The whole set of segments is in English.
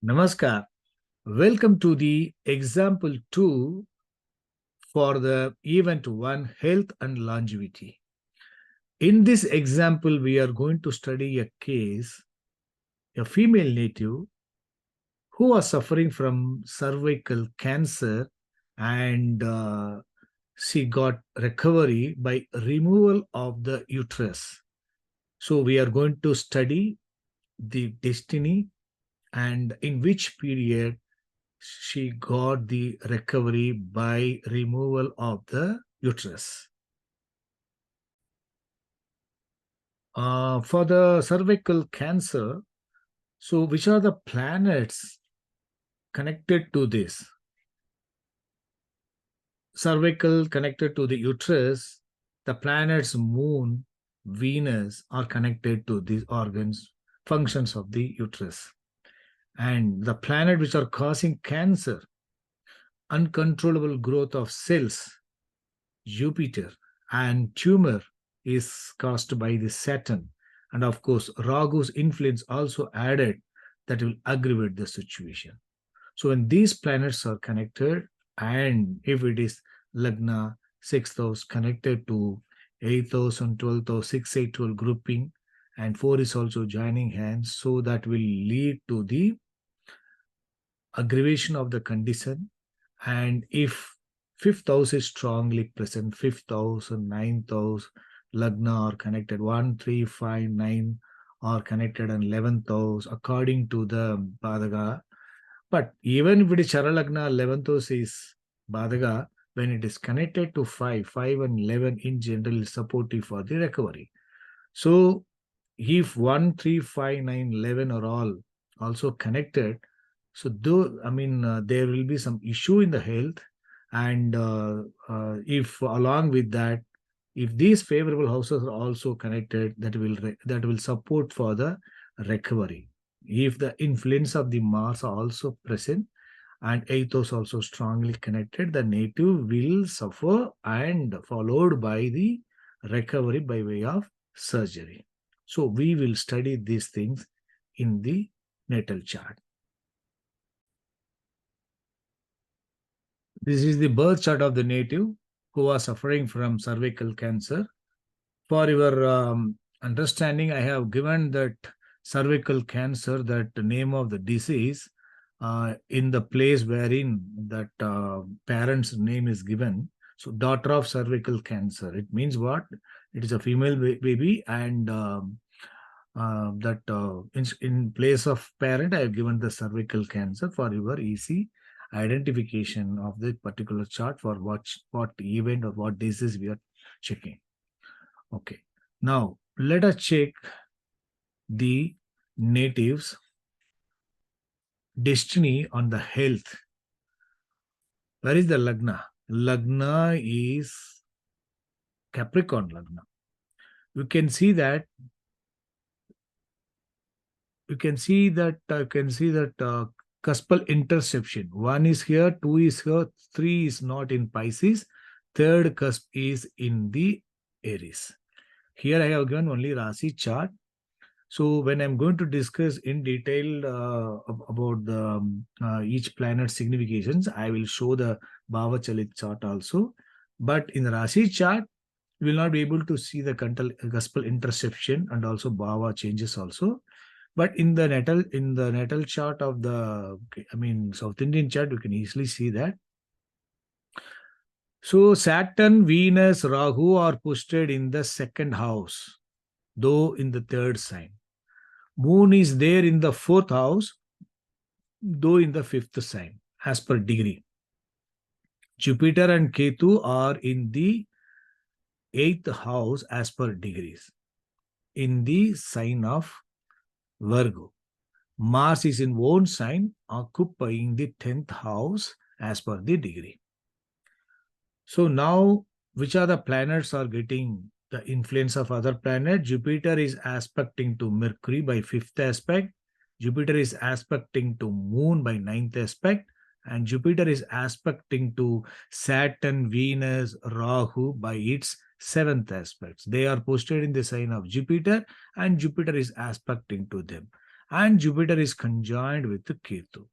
Namaskar. Welcome to the example 2 for the event 1 health and longevity. In this example, we are going to study a case, a female native who was suffering from cervical cancer and she got recovery by removal of the uterus. So we are going to study the destiny and in which period she got the recovery by removal of the uterus. For the cervical cancer, so which are the planets connected to this? Cervical connected to the uterus, the planets Moon, Venus are connected to these organs, functions of the uterus. And the planet which are causing cancer, uncontrollable growth of cells, Jupiter, and tumor is caused by the Saturn. And of course, Rahu's influence also added that will aggravate the situation. So when these planets are connected, and if it is Lagna, 6th house connected to 8th house and 12th house, 6, 8, 12 grouping, and 4 is also joining hands, so that will lead to the aggravation of the condition. And if 5th house is strongly present, 5th house and 9th house, Lagna are connected, 1, 3, 5, 9 are connected, and 11th house according to the Badhaga. But even if it is Charalagna, 11th house is Badhaga, when it is connected to 5, 5 and 11 in general is supportive for the recovery. So if 1, 3, 5, 9, 11 are all also connected, so though there will be some issue in the health, and if along with that, if these favorable houses are also connected, that will support for the recovery. If the influence of the Mars are also present and 8th house also strongly connected, the native will suffer and followed by the recovery by way of surgery. So we will study these things in the natal chart. This is the birth chart of the native who was suffering from cervical cancer. For your understanding, I have given that cervical cancer, that the name of the disease, in the place wherein that parent's name is given. So, daughter of cervical cancer. It means what? It is a female baby, and in place of parent, I have given the cervical cancer for your easy identification of the particular chart for what event or what disease we are checking. Okay. Now, let us check the natives' destiny on the health. Where is the Lagna? Lagna is Capricorn Lagna. You can see that cuspal interception. 1 is here, 2 is here, 3 is not in Pisces, third cusp is in the Aries. Here I have given only Rasi chart. So when I'm going to discuss in detail about the each planet significations, I will show the Bhava Chalit chart also. But in the Rasi chart, you will not be able to see the cuspal interception and also Bhava changes also. But in the natal chart of the South Indian chart, you can easily see that. So Saturn, Venus, Rahu are posted in the second house, though in the third sign. Moon is there in the fourth house, though in the fifth sign, as per degree. Jupiter and Ketu are in the eighth house as per degrees, in the sign of Virgo. Mars is in own sign, occupying the 10th house as per the degree. So now, which are the planets are getting the influence of other planet? Jupiter is aspecting to Mercury by 5th aspect. Jupiter is aspecting to Moon by 9th aspect. And Jupiter is aspecting to Saturn, Venus, Rahu by its 7th aspects. They are posted in the sign of Jupiter, and Jupiter is aspecting to them. and Jupiter is conjoined with the Ketu.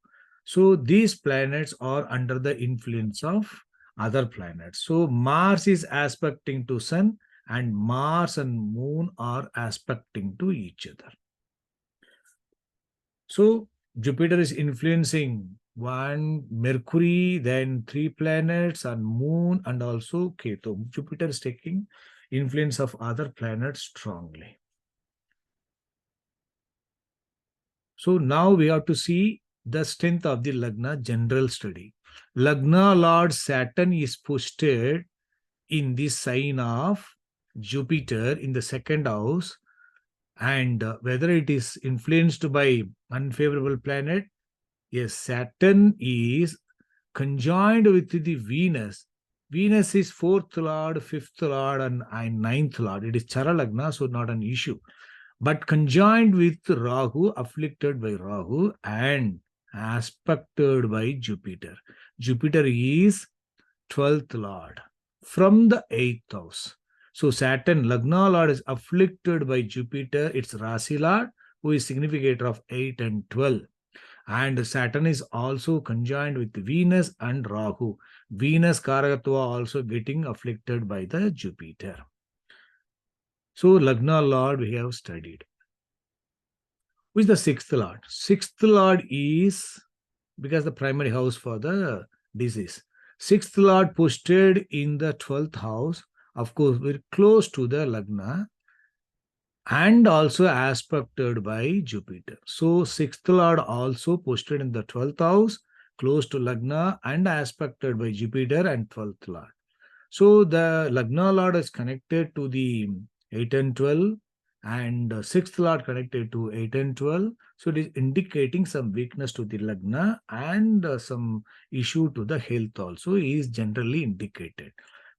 So these planets are under the influence of other planets. So Mars is aspecting to Sun, and Mars and Moon are aspecting to each other. So Jupiter is influencing one Mercury, then three planets, and Moon, and also Ketu. Jupiter is taking influence of other planets strongly. So now we have to see the strength of the Lagna general study. Lagna Lord Saturn is posted in the sign of Jupiter in the second house, and whether it is influenced by unfavorable planet, yes, Saturn is conjoined with the Venus. Venus is fourth lord, fifth lord, and ninth lord. It is Chara Lagna, so not an issue. But conjoined with Rahu, afflicted by Rahu, and aspected by Jupiter. Jupiter is 12th lord from the 8th house. So Saturn, Lagna lord, is afflicted by Jupiter, its Rasi lord, who is significator of 8 and 12. And Saturn is also conjoined with Venus and Rahu. Venus Karakatva also getting afflicted by the Jupiter. So Lagna Lord we have studied. Who is the sixth Lord? Sixth Lord is, because the primary house for the disease. Sixth Lord posted in the 12th house, of course, very close to the Lagna, and also aspected by Jupiter. So sixth lord also posted in the 12th house, close to Lagna, and aspected by Jupiter and 12th lord. So the Lagna lord is connected to the 8 and 12, and sixth lord connected to 8 and 12. So it is indicating some weakness to the Lagna, and some issue to the health also is generally indicated.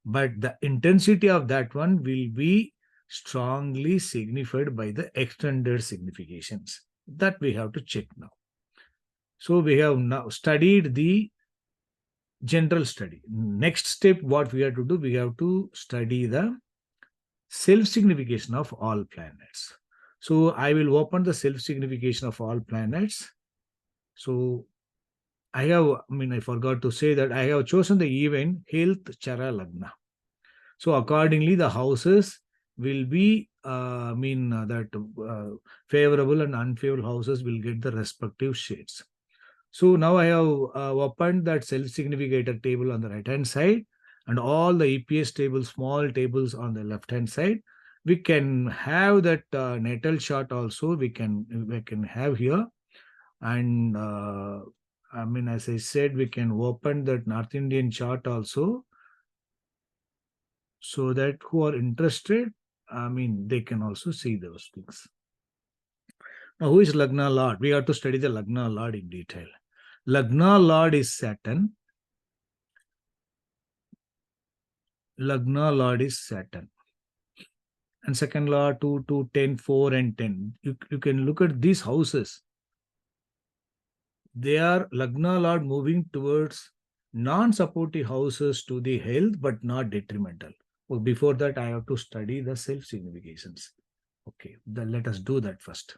But the intensity of that one will be strongly signified by the extended significations. That we have to check now. So we have now studied the general study. Next step, what we have to do, we have to study the self-signification of all planets. So I will open the self-signification of all planets. So I forgot to say that I have chosen the event Health Chara Lagna. So accordingly, the houses will be, favorable and unfavorable houses will get the respective shades. So now I have opened that self-significator table on the right-hand side, and all the EPS tables, small tables on the left-hand side. We can have that natal chart also. We can have here, and as I said, we can open that North Indian chart also, so that who are interested, they can also see those things. Now, who is Lagna Lord? We have to study the Lagna Lord in detail. Lagna Lord is Saturn. Lagna Lord is Saturn. And second Lord, 2, 2, 10, 4, and 10. You can look at these houses. They are Lagna Lord moving towards non-supportive houses to the health, but not detrimental. Well, before that, I have to study the self-significations. Okay, then let us do that first.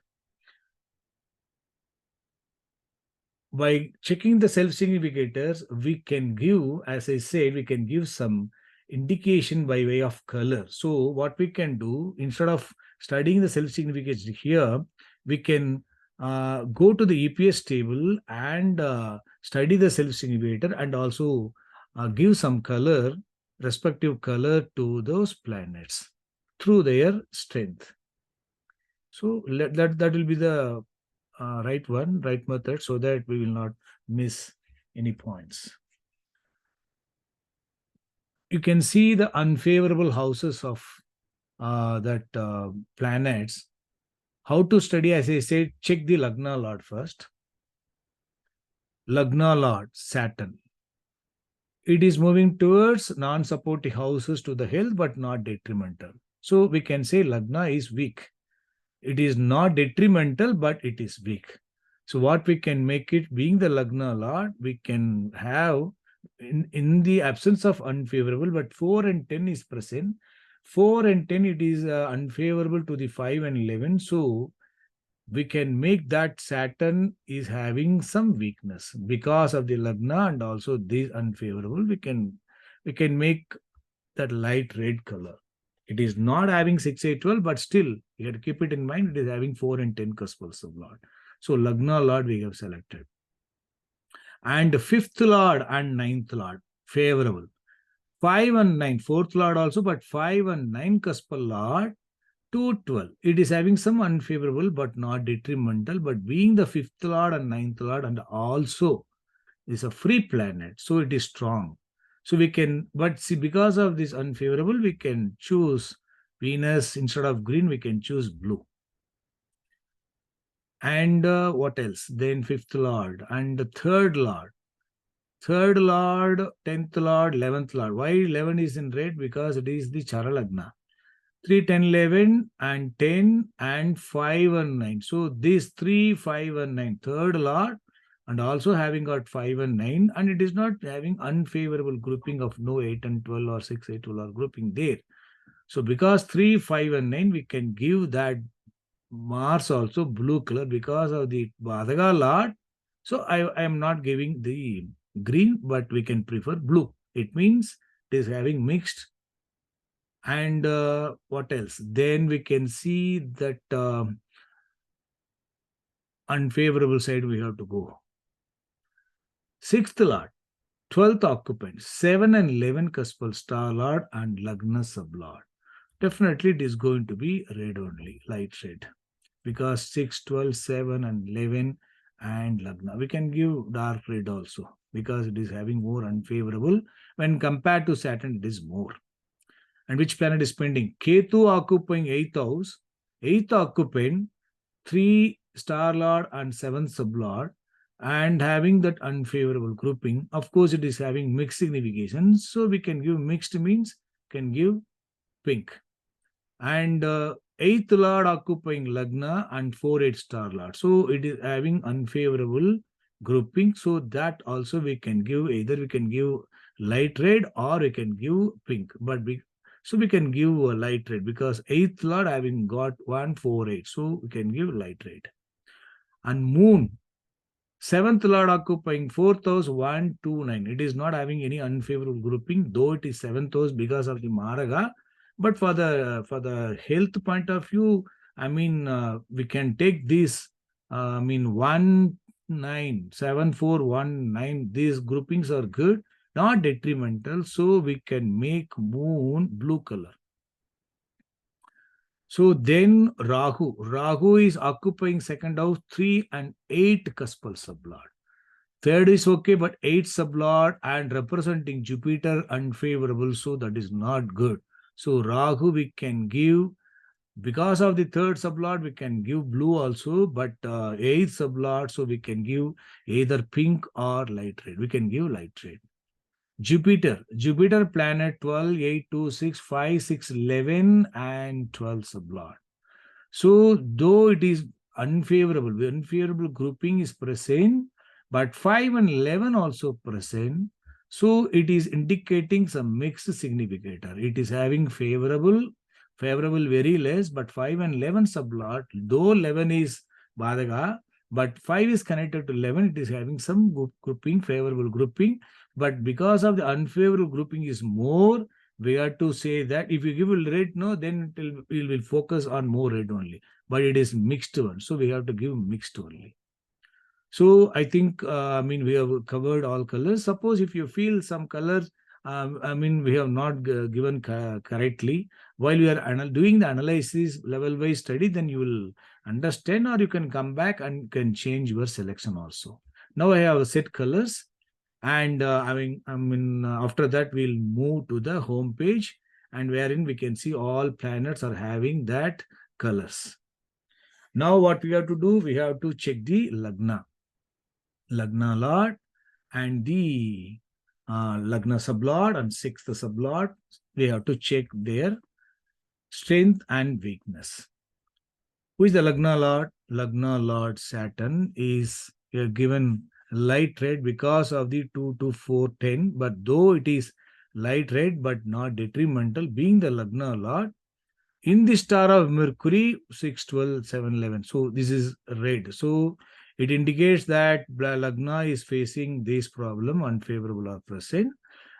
By checking the self-significators, we can give, as I said, we can give some indication by way of color. So what we can do, instead of studying the self-significance here, we can go to the EPS table and study the self-significator, and also give some color, respective color to those planets through their strength. So that will be the right method, so that we will not miss any points. You can see the unfavorable houses of planets. How to study? As I said, check the Lagna Lord first. Lagna Lord, Saturn. It is moving towards non-supportive houses to the health, but not detrimental. So we can say Lagna is weak. It is not detrimental, but it is weak. So what we can make it, being the Lagna Lord, we can have, in the absence of unfavorable, but 4 and 10 is present. 4 and 10, it is unfavorable to the 5 and 11. So we can make that Saturn is having some weakness because of the Lagna and also this unfavorable. We can make that light red color. It is not having 6, 8, 12, but still you have to keep it in mind. It is having 4 and 10 cuspals of Lord. So Lagna Lord we have selected. And fifth Lord and ninth Lord, favorable. 5 and 9, fourth Lord also, but 5 and 9 cuspal Lord, 2, 12. It is having some unfavorable but not detrimental, but being the fifth Lord and ninth Lord and also is a free planet, so it is strong. So we can, but see, because of this unfavorable, we can choose Venus instead of green, we can choose blue. And what else? Then fifth Lord and the third Lord. Third Lord, 10th Lord, 11th Lord. Why 11 is in red? Because it is the Charalagna. 3, 10, 11 and 10 and 5 and 9. So these 3, 5 and 9, third Lord and also having got 5 and 9, and it is not having unfavorable grouping of no 8 and 12 or 6, 8, 12 or grouping there. So because 3, 5 and 9, we can give that Mars also blue color because of the Badhaga Lord. So I am not giving the green, but we can prefer blue. It means it is having mixed. And what else? Then we can see that unfavorable side we have to go. Sixth Lord, 12th occupant, 7 and 11 cuspal star Lord and Lagna sublord. Definitely it is going to be red only, light red. Because 6, 12, 7 and 11 and Lagna. We can give dark red also because it is having more unfavorable. When compared to Saturn, it is more. And which planet is pending? Ketu occupying 8th house, 8th occupant, 3 star lord and 7th sublord, and having that unfavorable grouping. Of course, it is having mixed significations. So we can give mixed means, can give pink. And 8th lord occupying Lagna and 4, 8 star lord. So it is having unfavorable grouping. So that also we can give, either we can give light red or we can give pink. But so we can give a light red because 8th lord having got 1, 4, 8. So we can give light red. And moon, 7th lord occupying 4th house, 1, 2, 9. It is not having any unfavorable grouping, though it is 7th house because of the Maraga. But for the health point of view, I mean, we can take this, 1, 9, 7, 4, 1, 9. These groupings are good, not detrimental. So we can make moon blue color. So then Rahu. Rahu is occupying second house, 3 and 8 cuspal sublord. Third is okay, but 8 sublord and representing Jupiter unfavorable, so that is not good. So Rahu we can give, because of the third sublord, we can give blue also, but 8th sublord, so we can give either pink or light red. We can give light red. Jupiter planet 12, 8, 2, 6, 5, 6, 11 and 12 sublord. So though it is unfavorable grouping is present, but 5 and 11 also present. So it is indicating some mixed significator. It is having favorable very less, but 5 and 11 sublot, though 11 is Badaga, but 5 is connected to 11, it is having some grouping, favorable grouping. But because of the unfavorable grouping is more, we have to say that if you give a red, no, then it will focus on more red only. But it is mixed one, so we have to give mixed only. So I think, we have covered all colors. Suppose if you feel some colors, we have not given correctly, while we are doing the analysis level-wise study, then you will understand, or you can come back and can change your selection also. Now I have set colors. And after that, we'll move to the home page, and wherein we can see all planets are having that colors. Now what we have to do, we have to check the Lagna Lord and the Lagna sublord and 6th sublord. We have to check their strength and weakness. Who is the Lagna Lord? Lagna Lord Saturn is given light red because of the 2 to 4, 10. But though it is light red but not detrimental, being the Lagna Lord, in the star of Mercury, 6, 12, 7, 11. So this is red. So it indicates that Lagna is facing this problem, unfavorable or present.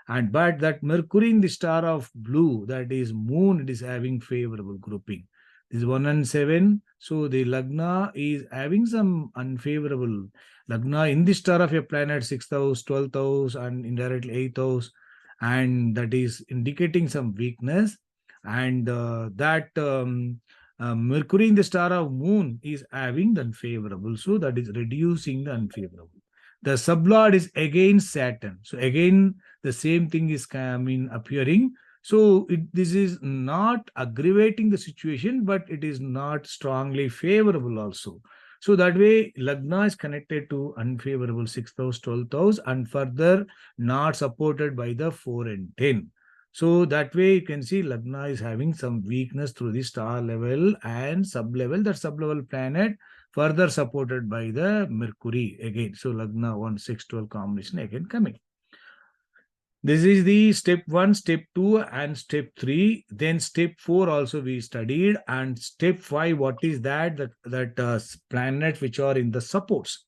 And but that Mercury in the star of blue, that is moon, it is having favorable grouping. This is 1 and 7. So the Lagna is having some unfavorable Lagna in the star of a planet, 6th house, 12th house, and indirectly 8th house. And that is indicating some weakness. And that Mercury in the star of moon is having the unfavorable. So that is reducing the unfavorable. The sublord is against Saturn. So again, the same thing is appearing. So this is not aggravating the situation, but it is not strongly favorable also. So that way, Lagna is connected to unfavorable 6th house, 12th house, and further not supported by the 4 and 10. So that way you can see Lagna is having some weakness through the star level and sub-level. That sub-level planet further supported by the Mercury again. So Lagna 1, 6, 12 combination again coming. This is the step 1, step 2, and step 3. Then step 4 also we studied. And step 5, what is that? That planets which are in the supports.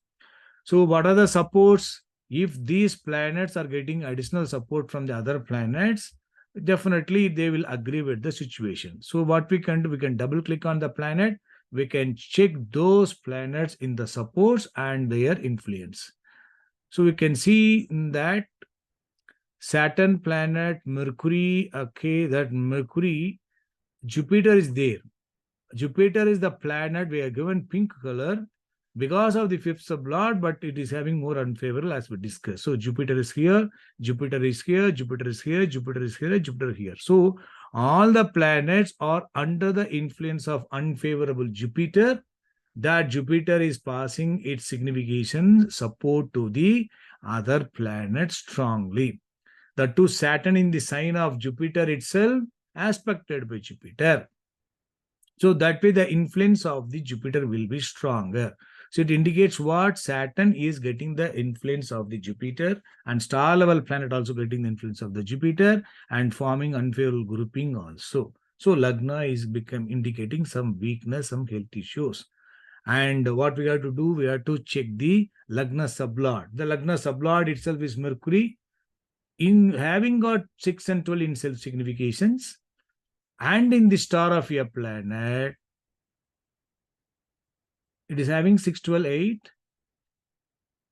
So what are the supports? If these planets are getting additional support from the other planets, definitely they will aggravate the situation. So what we can do, we can double click on the planet. We can check those planets in the supports and their influence. So we can see that Saturn planet, Mercury, okay, that Mercury, Jupiter is there. Jupiter is the planet we are given pink color because of the fifth sublord, but it is having more unfavorable as we discussed. So Jupiter is here, Jupiter is here, Jupiter is here, Jupiter is here, Jupiter here. So all the planets are under the influence of unfavorable Jupiter. That Jupiter is passing its signification support to the other planets strongly. The two Saturn in the sign of Jupiter itself aspected by Jupiter. So that way the influence of the Jupiter will be stronger. So it indicates what Saturn is getting the influence of the Jupiter, and star level planet also getting the influence of the Jupiter and forming unfavorable grouping also. So Lagna is become indicating some weakness, some health issues. And what we have to do, we have to check the Lagna sublord. The Lagna sublord itself is Mercury. In having got 6 and 12 in self significations, and in the star of a planet, it is having 6, 12, 8,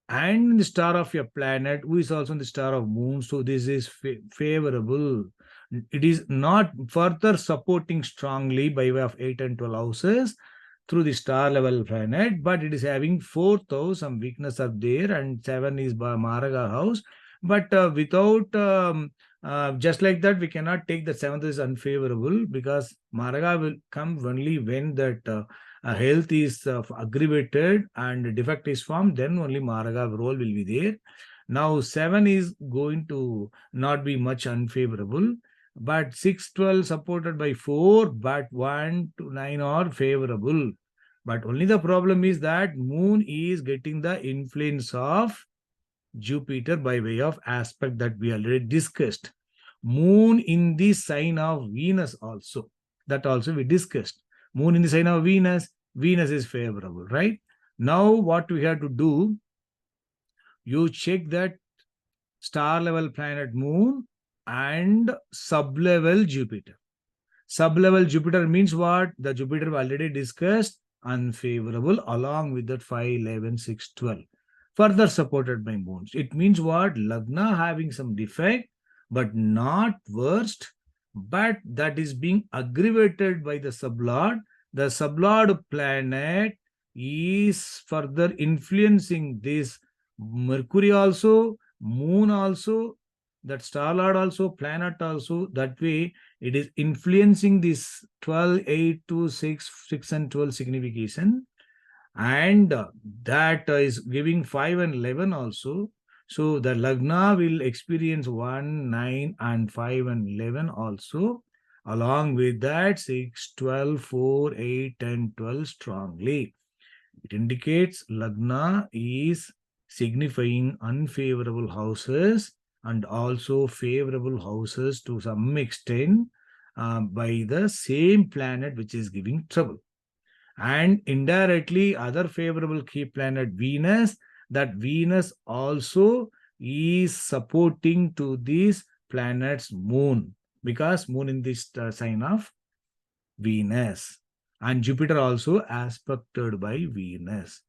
and in the star of a planet, who is also in the star of moon. So this is favorable. It is not further supporting strongly by way of 8 and 12 houses through the star level planet, but it is having 4th house, some weakness are there, and 7 is by Maraga house. But without just like that, we cannot take the 7th is unfavorable, because Maraga will come only when that health is aggravated and defect is formed, then only Maraga role will be there. Now 7 is going to not be much unfavorable, but 6, 12 supported by 4, but 1 to 9 are favorable. But only the problem is that moon is getting the influence of Jupiter by way of aspect that we already discussed. Moon in the sign of Venus also. That also we discussed. Moon in the sign of Venus. Venus is favorable, right? Now what we have to do, you check that star level planet moon and sub-level Jupiter. Sub-level Jupiter means what? The Jupiter we already discussed, unfavorable, along with that 5, 11, 6, 12. Further supported by moons. It means what? Lagna having some defect, but not worst, but that is being aggravated by the sublord. The sublord planet is further influencing this Mercury also, moon also, that star lord also, planet also. That way it is influencing this 12, 8 to 6, 6 and 12 signification, and that is giving 5 and 11 also. So the Lagna will experience 1, 9 and 5 and 11 also. Along with that, 6, 12, 4, 8 and 12 strongly. It indicates Lagna is signifying unfavorable houses and also favorable houses to some extent. by the same planet which is giving trouble. And indirectly, other favorable key planet Venus, that Venus also is supporting to this planet's moon, because moon in this sign of Venus, and Jupiter also aspected by Venus.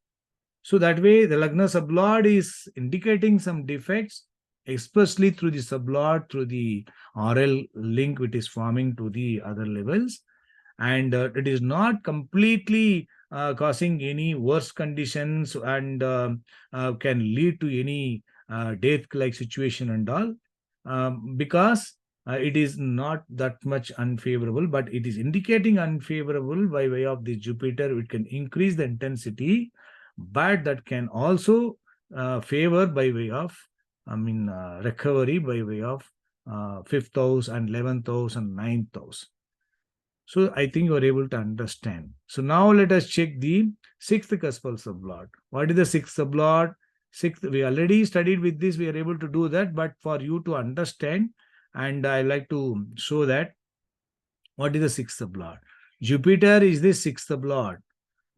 So that way, the Lagna sublord is indicating some defects, especially through the sublord, through the RL link which is forming to the other levels. And it is not completely causing any worse conditions, and can lead to any death-like situation and all, because it is not that much unfavorable, but it is indicating unfavorable by way of the Jupiter. It can increase the intensity, but that can also favor by way of, recovery by way of fifth house and 11th house and 9th house. So I think you are able to understand. So now let us check the sixth cuspal sublord. What is the sixth sublord? Sixth, we already studied with this, we are able to do that, but for you to understand, and I like to show that what is the sixth sublord. Jupiter is the sixth sublord.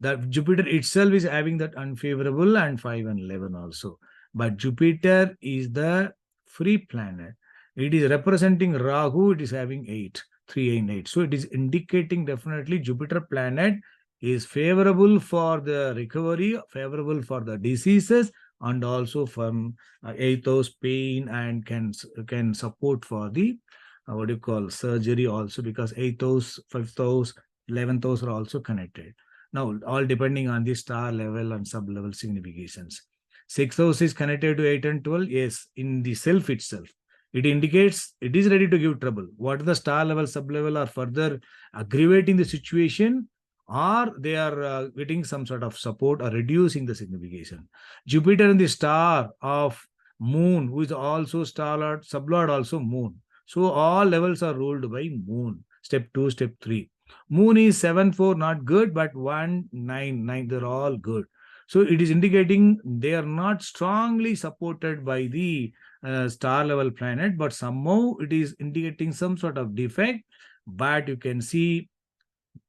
That Jupiter itself is having that unfavorable and 5 and 11 also. But Jupiter is the free planet. It is representing Rahu, it is having 8, 3 and 8. So it is indicating definitely Jupiter planet is favorable for the recovery, favorable for the diseases, and also from 8th house pain, and can support for the what do you call surgery also, because 8th house, 5th house, 11th house are also connected. Now, all depending on the star level and sub-level significations. Sixth house is connected to 8 and 12. Yes, in the self itself, it indicates it is ready to give trouble. What the star level, sub-level are further aggravating the situation, or they are getting some sort of support or reducing the signification. Jupiter in the star of moon, who is also star lord, sub-lord also moon. So all levels are ruled by moon. Step 2, step 3. Moon is 7, 4, not good, but 1, 9, 9, they're all good. So it is indicating they are not strongly supported by the star level planet, but somehow it is indicating some sort of defect. But you can see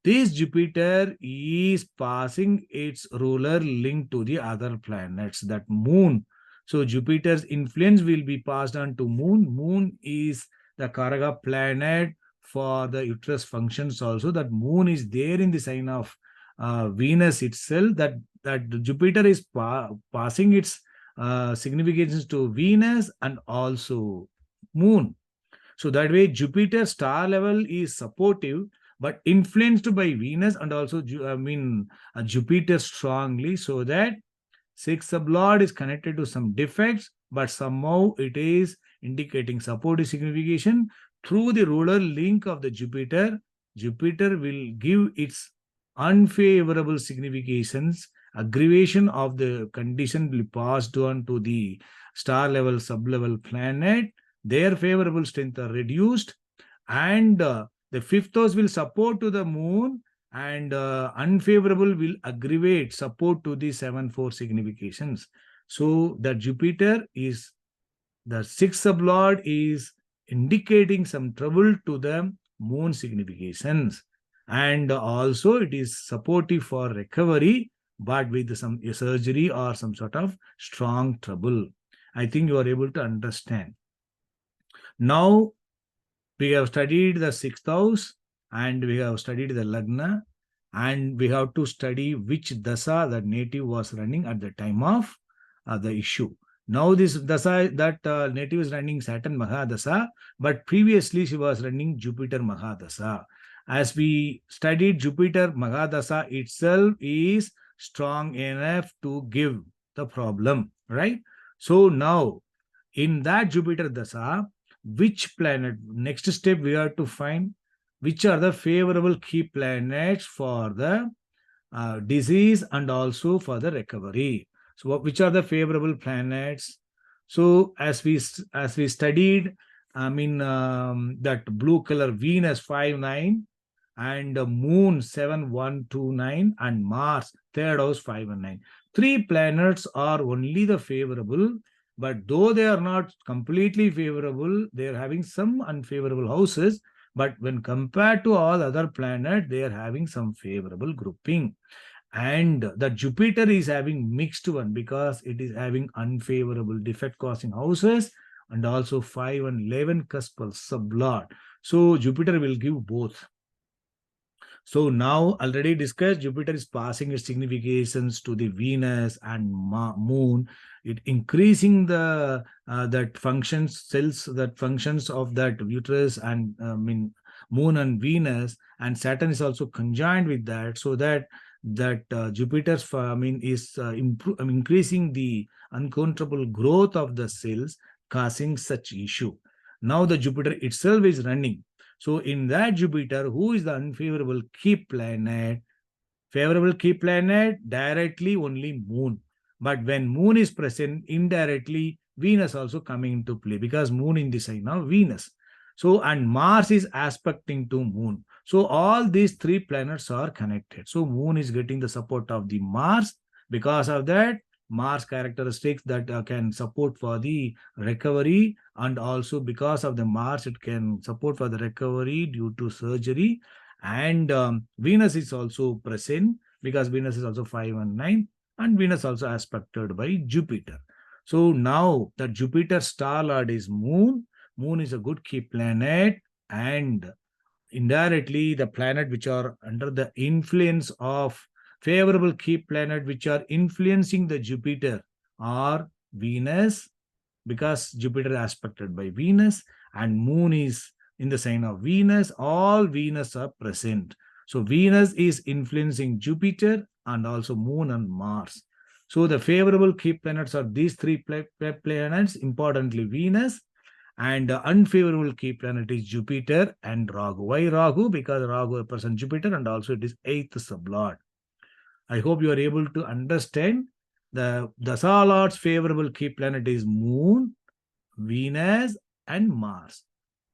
this Jupiter is passing its ruler link to the other planets, that moon. So Jupiter's influence will be passed on to moon. Moon is the Karaka planet for the uterus functions also. That moon is there in the sign of Venus itself. That Jupiter is passing its significations to Venus and also moon. So that way Jupiter star level is supportive, but influenced by Venus and also Jupiter strongly, so that sixth sublord is connected to some defects, but somehow it is indicating supportive signification through the ruler link of the Jupiter. Jupiter will give its unfavorable significations. Aggravation of the condition will be passed on to the star level, sub-level planet. Their favorable strength are reduced, and the fifth house will support to the moon, and unfavorable will aggravate support to the 7-4 significations. So the Jupiter is, the sixth sublord is indicating some trouble to the moon significations, and also it is supportive for recovery, but with some surgery or some sort of strong trouble. I think you are able to understand. Now we have studied the sixth house, and we have studied the Lagna, and we have to study which dasa the native was running at the time of the issue. Now this dasa, that native is running Saturn Mahadasa, but previously she was running Jupiter Mahadasa. As we studied, Jupiter Mahadasa itself is strong enough to give the problem, right? So now in that Jupiter dasa, which planet, next step we have to find which are the favorable key planets for the disease and also for the recovery. So which are the favorable planets? So as we studied, that blue color Venus 5-9, and moon 7-1-2-9, and Mars third house 5 and 9. Three planets are only the favorable, but though they are not completely favorable, they are having some unfavorable houses, But when compared to all other planets, they are having some favorable grouping. And the Jupiter is having mixed one because it is having unfavorable defect causing houses and also 5 and 11 cuspal sublord. So Jupiter will give both. So now already discussed, Jupiter is passing its significations to the Venus and Moon. It increasing the that functions cells that functions of that uterus and Moon and Venus, and Saturn is also conjoined with that, so that Jupiter's is increasing the uncontrollable growth of the cells, causing such issue. Now the Jupiter itself is running. So in that Jupiter, who is the unfavorable key planet? Favorable key planet, directly only Moon. But when Moon is present, indirectly Venus also coming into play because Moon in the sign of Venus. So, and Mars is aspecting to Moon. So all these three planets are connected. So Moon is getting the support of the Mars. Because of that, Mars characteristics that can support for the recovery, and also because of the Mars, it can support for the recovery due to surgery. And Venus is also present because Venus is also 5 and 9, and Venus also aspected by Jupiter. So now the Jupiter star lord is Moon. Moon is a good key planet, and indirectly the planet which are under the influence of favorable key planet which are influencing the Jupiter are Venus, because Jupiter is aspected by Venus, and Moon is in the sign of Venus. All Venus are present. So Venus is influencing Jupiter and also Moon and Mars. So the favorable key planets are these three planets, importantly Venus, and the unfavorable key planet is Jupiter and Rahu. Why Rahu? Because Rahu represents Jupiter and also it is 8th sublord. I hope you are able to understand. The Dasa Lord's favorable key planet is Moon, Venus, and Mars.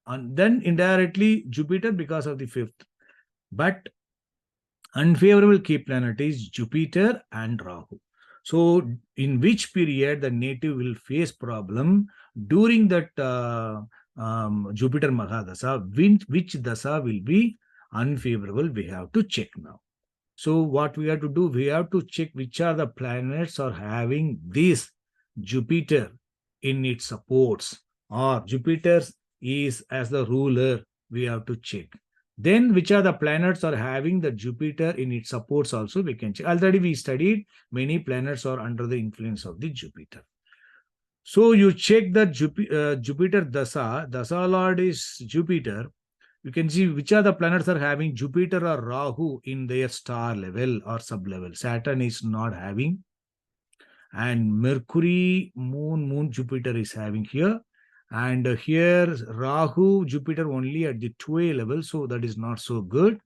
And then indirectly Jupiter because of the 5th. But unfavorable key planet is Jupiter and Rahu. So in which period the native will face problem during that Jupiter Mahadasa, which Dasa will be unfavorable, we have to check now. So what we have to do, we have to check which are the planets are having this Jupiter in its supports, or Jupiter is as the ruler, we have to check. Then which are the planets are having the Jupiter in its supports also we can check. Already we studied many planets are under the influence of the Jupiter. So you check that Jupiter Dasa Lord is Jupiter. You can see which are the planets are having Jupiter or Rahu in their star level or sub-level. Saturn is not having. And Mercury, Moon, Jupiter is having here. And here Rahu, Jupiter only at the 2A level. So that is not so good.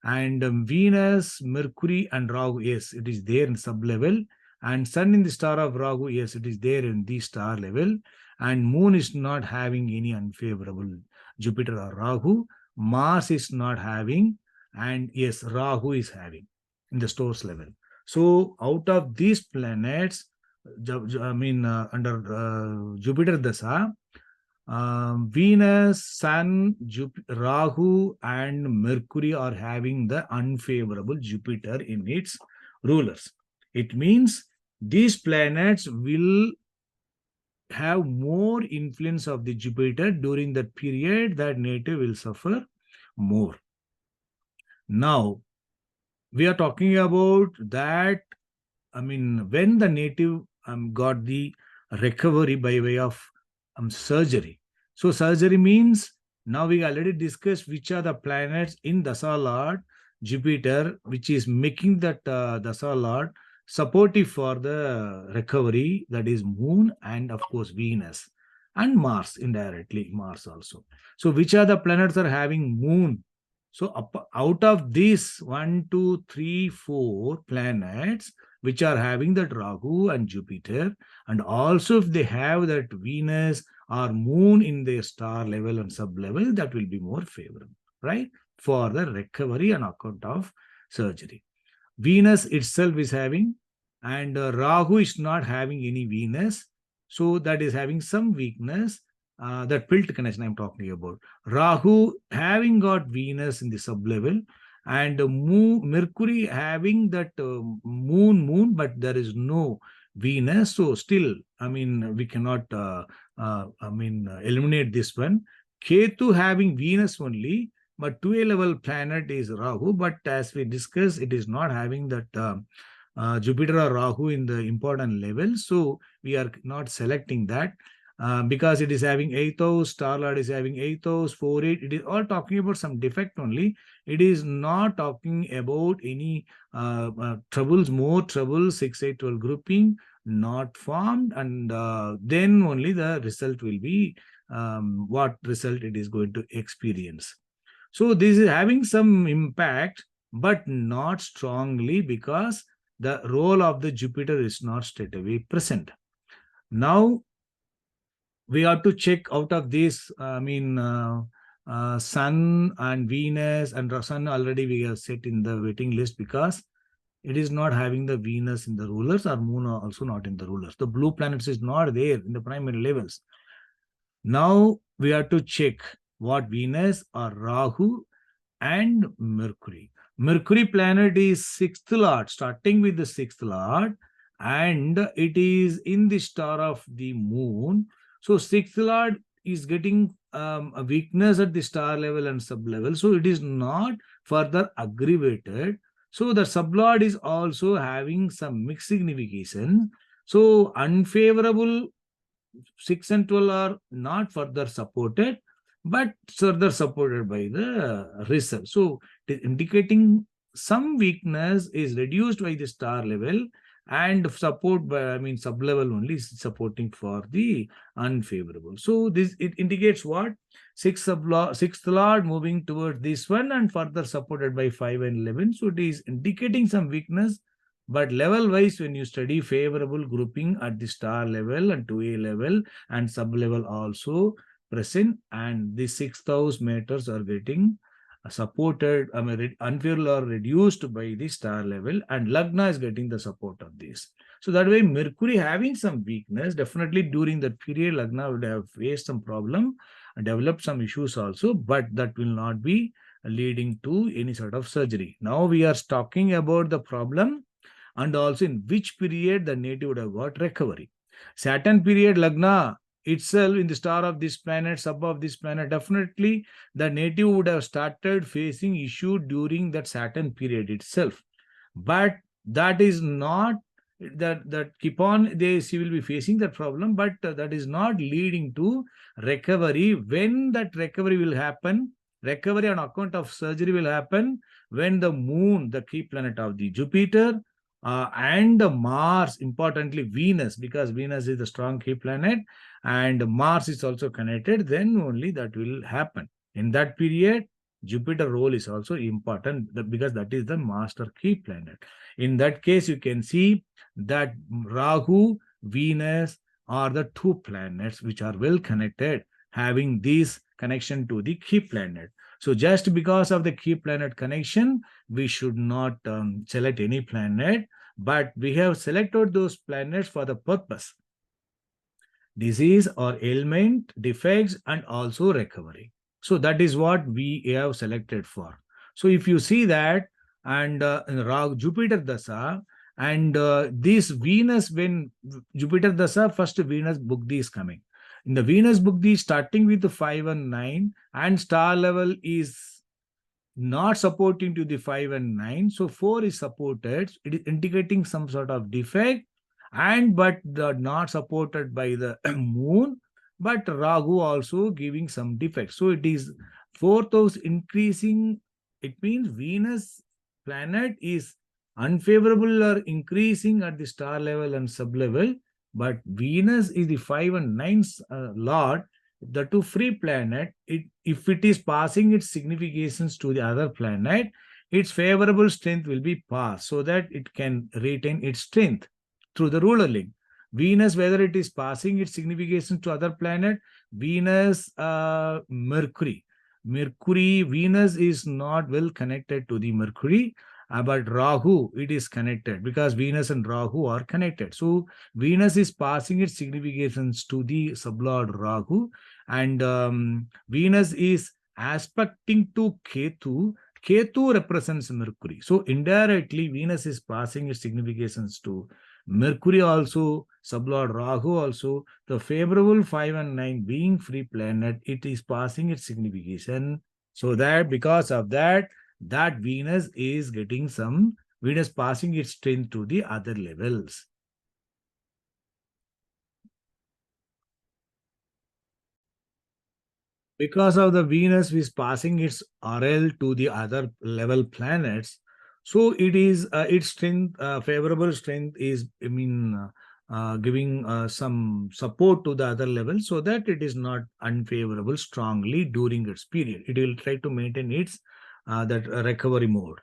And Venus, Mercury and Rahu, yes, it is there in sub-level. And Sun in the star of Rahu, yes, it is there in the star level. And Moon is not having any unfavorable Jupiter or Rahu. Mars is not having, and yes, Rahu is having in the stores level. So out of these planets, under Jupiter Dasa, Venus, Sun, Rahu, and Mercury are having the unfavorable Jupiter in its rulers. It means these planets will have more influence of the Jupiter during that period, that native will suffer more. Now, we are talking about that, when the native got the recovery by way of surgery. So surgery means, now we already discussed which are the planets in Dasa Lord Jupiter, which is making that Dasa Lord supportive for the recovery, that is Moon and of course Venus and Mars, indirectly Mars also. So which are the planets are having Moon? So out of these 1, 2, 3, 4 planets which are having that Rahu and Jupiter, and also if they have that Venus or Moon in their star level and sub level, that will be more favorable, right, for the recovery on account of surgery. Venus itself is having, and Rahu is not having any Venus, so that is having some weakness. that pilt connection I'm talking about. Rahu having got Venus in the sublevel, and Mercury having that moon, but there is no Venus. So still, I mean, we cannot, eliminate this one. Ketu having Venus only, but 2A level planet is Rahu. But as we discussed, it is not having that Jupiter or Rahu in the important level. So we are not selecting that. Because it is having 8th house, star lord is having 8th house, 4, 8. It is all talking about some defect only. It is not talking about any troubles, more troubles, 6, 8, 12 grouping not formed, and then only the result will be what result it is going to experience. So this is having some impact, but not strongly, because the role of the Jupiter is not straight away present. Now, we have to check out of this, Sun and Venus, and Sun already we have set in the waiting list, because it is not having the Venus in the rulers, or Moon also not in the rulers. The blue planets is not there in the primary levels. Now we have to check what Venus or Rahu and Mercury. Mercury planet is 6th lord, starting with the 6th lord, and it is in the star of the moon. So 6th lord is getting a weakness at the star level and sub level. So it is not further aggravated. So the sublord is also having some mixed signification. So unfavorable 6 and 12 are not further supported, but further supported by the result. So it is indicating some weakness is reduced by the star level, and support by, sub level only is supporting for the unfavorable. So this, it indicates what? Sixth lord moving towards this one and further supported by 5 and 11. So it is indicating some weakness, but level wise, when you study favorable grouping at the star level and 2A level and sub level also present, and the 6th house matters are getting supported, unfavorable or reduced by the star level, and Lagna is getting the support of this. So that way, Mercury having some weakness, definitely during that period, Lagna would have faced some problem and developed some issues also, but that will not be leading to any sort of surgery. Now we are talking about the problem, and also in which period the native would have got recovery. Saturn period, Lagna itself in the star of this planet, sub of this planet, definitely the native would have started facing issue during that Saturn period itself. But that is not, that keep on, she will be facing that problem, but that is not leading to recovery. When that recovery will happen, recovery on account of surgery will happen when the moon, the key planet of the Jupiter, and Mars, importantly Venus, because Venus is the strong key planet, and Mars is also connected, then only that will happen. In that period, Jupiter role is also important, because that is the master key planet. In that case, you can see that Rahu, Venus are the two planets which are well connected, having this connection to the key planet. So just because of the key planet connection, we should not select any planet, but we have selected those planets for the purpose: disease or ailment, defects, and also recovery. So that is what we have selected for. So if you see that, and Jupiter Dasa, and this Venus, when Jupiter Dasa, first Venus Bugdi is coming. In the Venus Bugdi, starting with the 5 and 9, and star level is not supporting to the 5 and 9. So 4 is supported. It is indicating some sort of defect, and but not supported by the moon, but Rahu also giving some defect. So it is 4th house increasing. It means Venus planet is unfavorable or increasing at the star level and sub level, but Venus is the 5 and 9 lord, the two free planet. If it is passing its significations to the other planet, its favorable strength will be passed, so that it can retain its strength through the ruler link. Venus, whether it is passing its signification to other planet, Venus, Mercury. Venus is not well connected to the Mercury, but Rahu, it is connected, because Venus and Rahu are connected. So Venus is passing its significations to the sublord Rahu, And Venus is aspecting to Ketu. Ketu represents Mercury. So indirectly, Venus is passing its significations to Mercury also, sublord Rahu also. The favorable 5 and 9 being free planet, it is passing its signification. So that because of that, that Venus is getting some, Venus passing its strength to the other levels. Because of the Venus is passing its RL to the other level planets, so it is its strength, favorable strength is, giving some support to the other level so that it is not unfavorable strongly during its period. It will try to maintain its that recovery mode.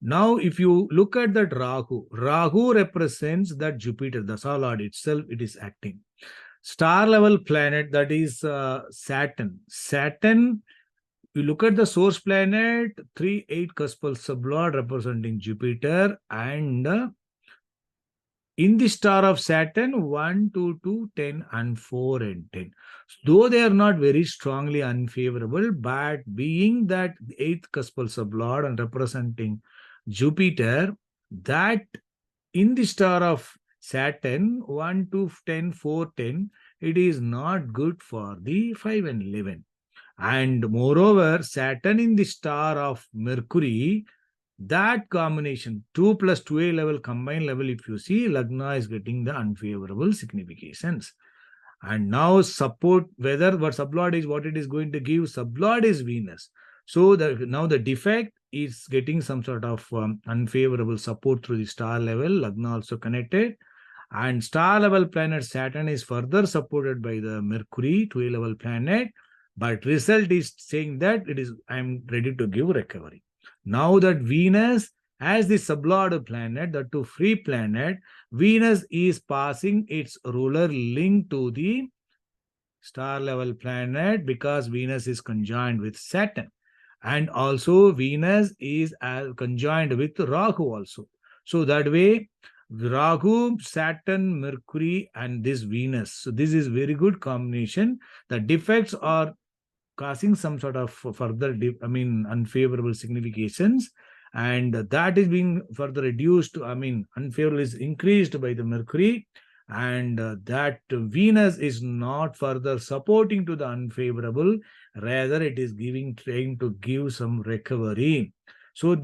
Now, if you look at that Rahu represents that Jupiter, the Solar Lord itself, it is acting. Star level planet, that is Saturn. Saturn, you look at the source planet, 3-8 cuspal sublord representing Jupiter, and in the star of Saturn, 1, 2, 2, 10, and 4 and 10. Though they are not very strongly unfavorable, but being that 8th cuspal sublord and representing Jupiter, that in the star of Saturn, 1, 2, 10, 4, 10, it is not good for the 5 and 11. And moreover, Saturn in the star of Mercury, that combination, 2 plus 2a level, combined level, if you see, Lagna is getting the unfavorable significations. And now support, whether what sublord is, what it is going to give, sublord is Venus. So now the defect is getting some sort of unfavorable support through the star level, Lagna also connected. And star level planet Saturn is further supported by the Mercury, 2a level planet. But result is saying that it is, I'm ready to give recovery. Now that Venus, as the sublord planet, the two free planet, Venus is passing its ruler link to the star level planet because Venus is conjoined with Saturn. And also Venus is conjoined with Rahu also. So that way, Rahu, Saturn, Mercury, and this Venus. So this is very good combination. The defects are causing some sort of further, unfavorable significations. And that is being further reduced. Unfavorable is increased by the Mercury. And that Venus is not further supporting to the unfavorable. Rather, it is trying to give some recovery. So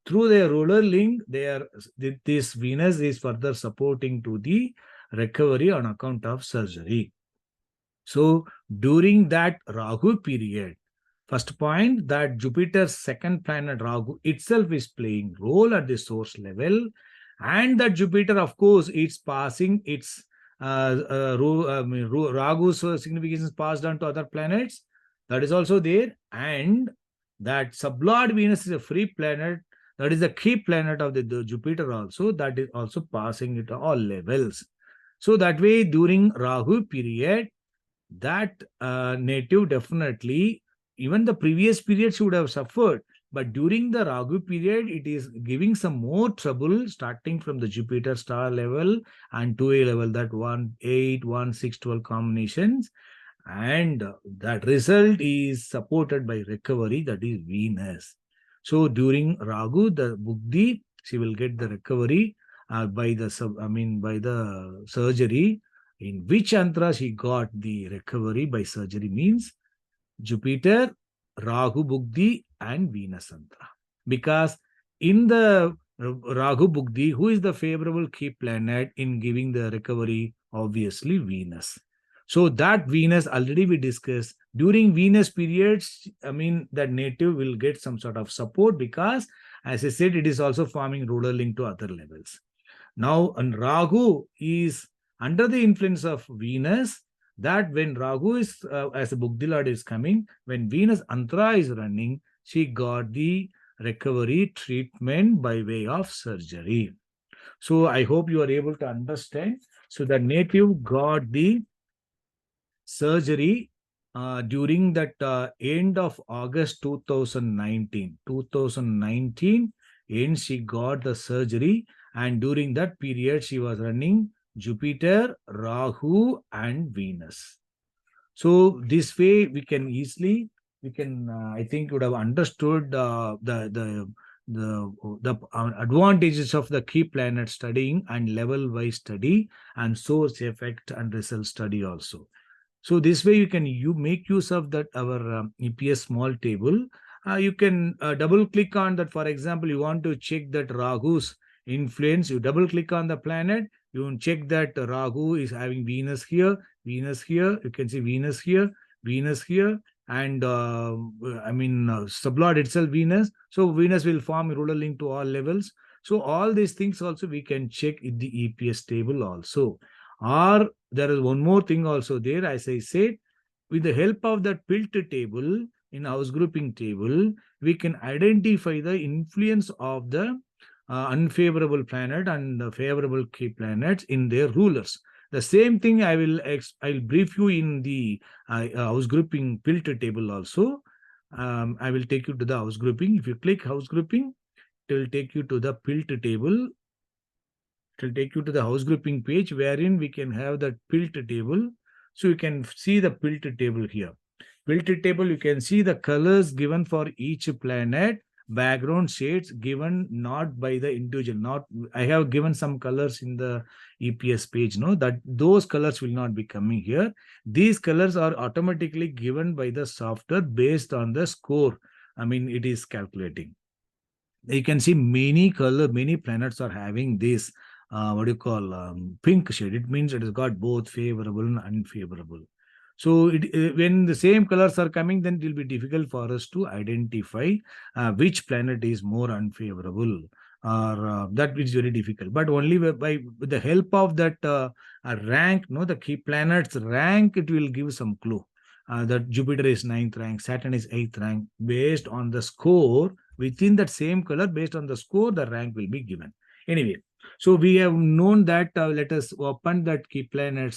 through their ruler link, this Venus is further supporting to the recovery on account of surgery. So during that Rahu period, first point, that Jupiter's second planet Rahu itself is playing role at the source level, and that Jupiter, of course, it's passing its Rahu's significance passed on to other planets. That is also there, and that sublord Venus is a free planet. That is the key planet of the Jupiter also. That is also passing it all levels. So that way, during Rahu period, that native definitely, even the previous period should have suffered, but during the Rahu period, it is giving some more trouble starting from the Jupiter star level and 2a level, that 1, 8, 1, 6, 12 combinations. And that result is supported by recovery, that is Venus. So during Rahu, the Buddhi, she will get the recovery by the surgery. In which antras he got the recovery by surgery means Jupiter, Rahu Bugdi, and Venus Antra. Because in the Rahu Bugdi, who is the favorable key planet in giving the recovery? Obviously, Venus. So that Venus already we discussed. During Venus periods, that native will get some sort of support because, as I said, it is also forming ruler link to other levels. Now, and Rahu is under the influence of Venus, that when Rahu is, as a Bugdi Lord is coming, when Venus Antra is running, she got the recovery treatment by way of surgery. So I hope you are able to understand. So the native got the surgery during that end of August 2019. 2019, and she got the surgery. And during that period, she was running Jupiter, Rahu, and Venus. So this way we can easily, I think would have understood the advantages of the key planet studying and level wise study and source effect and result study also. So this way you make use of that our EPS small table. You can double click on that. For example, you want to check that Rahu's influence. You double click on the planet. You can check that Rahu is having Venus here, Venus here. You can see Venus here, Venus here, and sublord itself Venus. So Venus will form a ruler link to all levels. So all these things also we can check in the EPS table also. Or there is one more thing also there, as I said, with the help of that filter table in house grouping table, we can identify the influence of the unfavorable planet and the favorable key planets in their rulers. The same thing I'll brief you in the house grouping filter table also. I will take you to the house grouping. If you click house grouping, it will take you to the filter table. It will take you to the house grouping page wherein we can have that filter table. So you can see the filter table here. Filter table, you can see the colors given for each planet, background shades given not by the individual. Not I have given some colors in the EPS page, no, that those colors will not be coming here. These colors are automatically given by the software based on the score. I mean, it is calculating. You can see many planets are having this what do you call pink shade. It means it has got both favorable and unfavorable. So when the same colors are coming, then it will be difficult for us to identify which planet is more unfavorable, or that is very difficult. But only with the help of that rank, no, the key planets rank, it will give some clue. That Jupiter is 9th rank, Saturn is 8th rank. Based on the score, within that same color, based on the score, the rank will be given. Anyway, so we have known that. Let us open that key planet,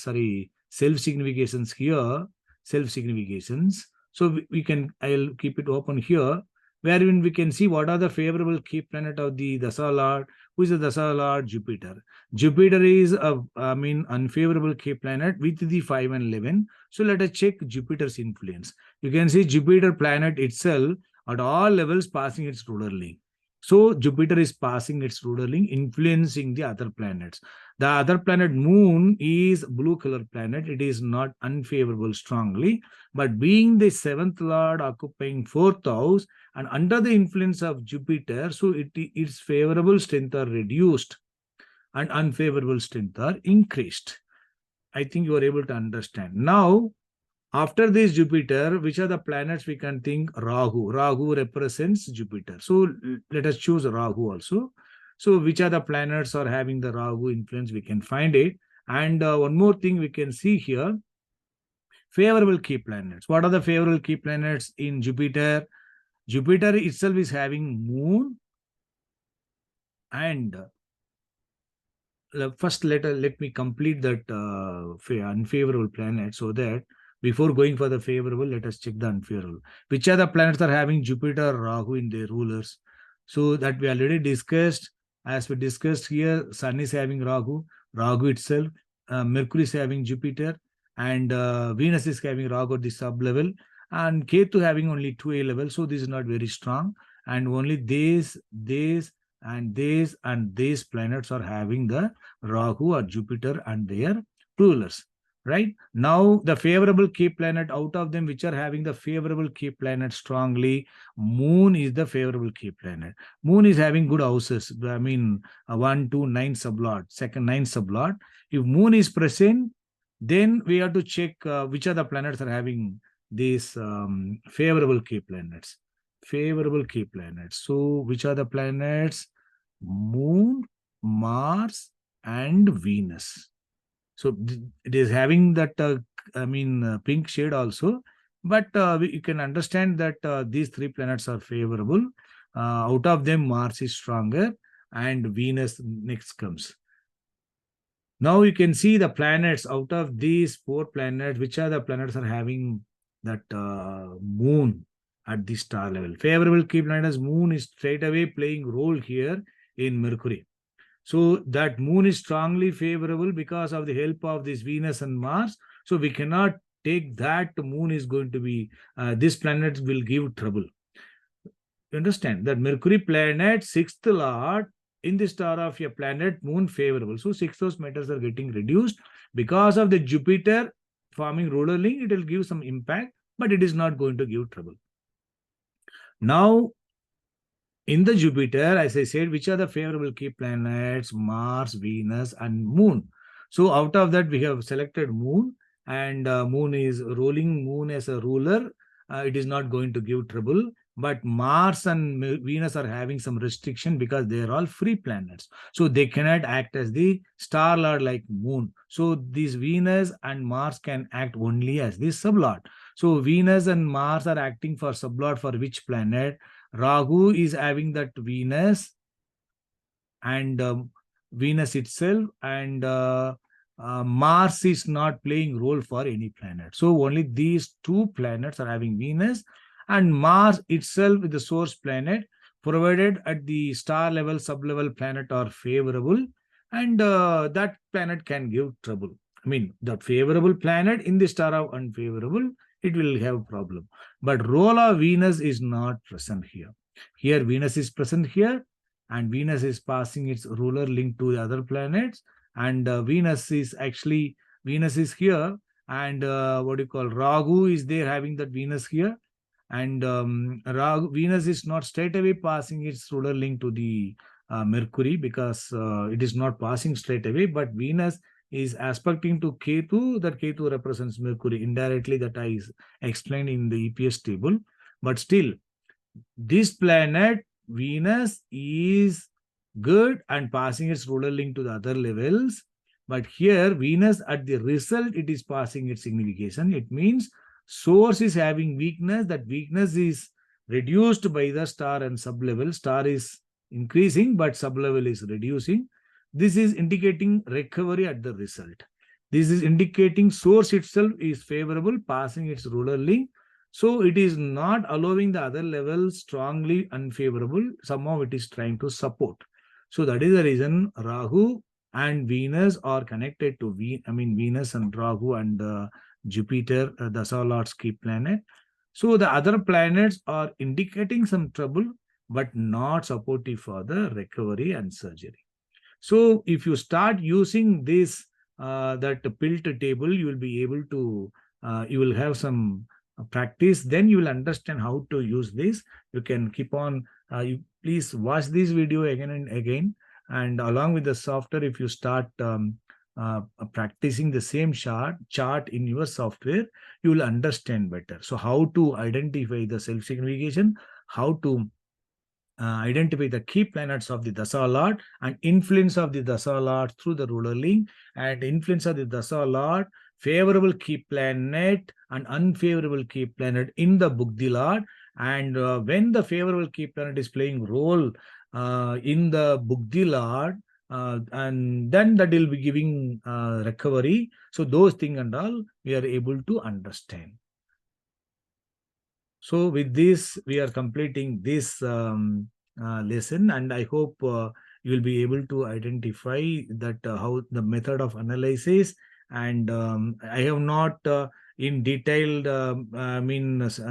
self-significations here, self-significations. So we can, I'll keep it open here, wherein we can see what are the favorable key planet of the Dasa Lord. Who is the Dasa Lord? Jupiter. Jupiter is unfavorable key planet with the 5 and 11. So let us check Jupiter's influence. You can see Jupiter planet itself at all levels passing its ruler link. So Jupiter is passing its ruler link, influencing the other planets. The other planet, Moon, is blue color planet. It is not unfavorable strongly, but being the 7th lord occupying 4th house and under the influence of Jupiter, so its favorable strength are reduced and unfavorable strength are increased. I think you are able to understand. Now, after this Jupiter, which are the planets we can think? Rahu. Rahu represents Jupiter. So let us choose Rahu also. So which are the planets are having the Rahu influence? We can find it. And one more thing we can see here, favorable key planets. What are the favorable key planets in Jupiter? Jupiter itself is having Moon and first let me complete that unfavorable planet, so that before going for the favorable, let us check the unfavorable. Which are the planets are having Jupiter, Rahu in their rulers? So that we already discussed. As we discussed here, Sun is having Rahu, Rahu itself, Mercury is having Jupiter, and Venus is having Rahu at the sub level, and Ketu having only 2A level. So this is not very strong, and only these and these planets are having the Rahu or Jupiter and their rulers. Right now, the favorable key planet out of them, which are having the favorable key planet strongly, Moon is the favorable key planet. Moon is having good houses. I mean, 1, 2, 9 sublot, second 9 sublot. If Moon is present, then we have to check which are the planets are having these favorable key planets. Favorable key planets. So, which are the planets? Moon, Mars, and Venus. So it is having that pink shade also, but you can understand that these 3 planets are favorable. Out of them, Mars is stronger and Venus next comes. Now you can see the planets. Out of these 4 planets, which are the planets are having that Moon at the star level. Favorable key planets, Moon is straight away playing role here in Mercury. So that Moon is strongly favorable because of the help of this Venus and Mars. So we cannot take that moon is going to be, this planet will give trouble. You understand that Mercury planet, sixth lord in the star of a planet, moon favorable. So 6 house matters are getting reduced because of the Jupiter forming ruler link. It will give some impact, but it is not going to give trouble. Now, in the Jupiter, as I said, which are the favorable key planets? Mars, Venus, and Moon. So out of that, we have selected Moon, and Moon is ruling Moon as a ruler. It is not going to give trouble. But Mars and Venus are having some restriction because they are all free planets. So they cannot act as the star lord like Moon. So these Venus and Mars can act only as the sublord. So Venus and Mars are acting for sublord for which planet? Rahu is having that Venus and Venus itself, and Mars is not playing role for any planet. So only these two planets are having Venus, and Mars itself is the source planet, provided at the star level, sub-level planet are favorable, and that planet can give trouble. I mean, the favorable planet in the star of unfavorable, it will have problem. But role of Venus is not present here. Here, Venus is present here, and Venus is passing its ruler link to the other planets. And Venus is here, and what do you call, Rahu is there having that Venus here, and Venus is not straight away passing its ruler link to the Mercury, because it is not passing straight away, but Venus is aspecting to Ketu. That Ketu represents Mercury indirectly, that I explained in the EPS table. But still, this planet Venus is good and passing its ruler link to the other levels. But here Venus at the result, it is passing its signification. It means source is having weakness. That weakness is reduced by the star and sub-level. Star is increasing, but sub-level is reducing. This is indicating recovery at the result. This is indicating source itself is favorable, passing its ruler link. So it is not allowing the other levels strongly unfavorable. Somehow it is trying to support. So that is the reason Rahu and Venus are connected to Venus and Rahu and Jupiter, the Lord's key planet. So the other planets are indicating some trouble, but not supportive for the recovery and surgery. So if you start using this, that pilt table, you will be able to, you will have some practice, then you will understand how to use this. You can keep on, you please watch this video again and again, and along with the software, if you start practicing the same chart in your software, you will understand better. So how to identify the self-signification, how to identify the key planets of the Dasa Lord, and influence of the Dasa Lord through the ruler link, and influence of the Dasa Lord, favorable key planet and unfavorable key planet in the Buddhi Lord. And when the favorable key planet is playing role in the Buddhi Lord, and then that will be giving recovery. So those things and all we are able to understand. So with this, we are completing this lesson, and I hope you will be able to identify that how the method of analysis. And I have not in detailed,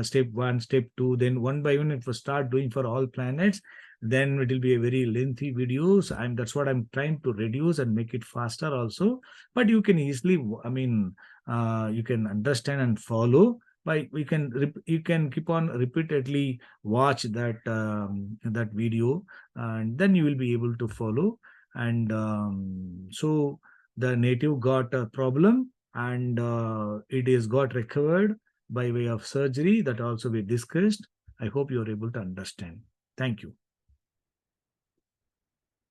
step 1, step 2, then one by one, if we start doing for all planets, then it will be a very lengthy videos. And that's what I'm trying to reduce and make it faster also. But you can easily, you can understand and follow. By you can keep on repeatedly watch that that video, and then you will be able to follow. And so the native got a problem, and it is got recovered by way of surgery, that also we discussed. I hope you are able to understand. Thank you.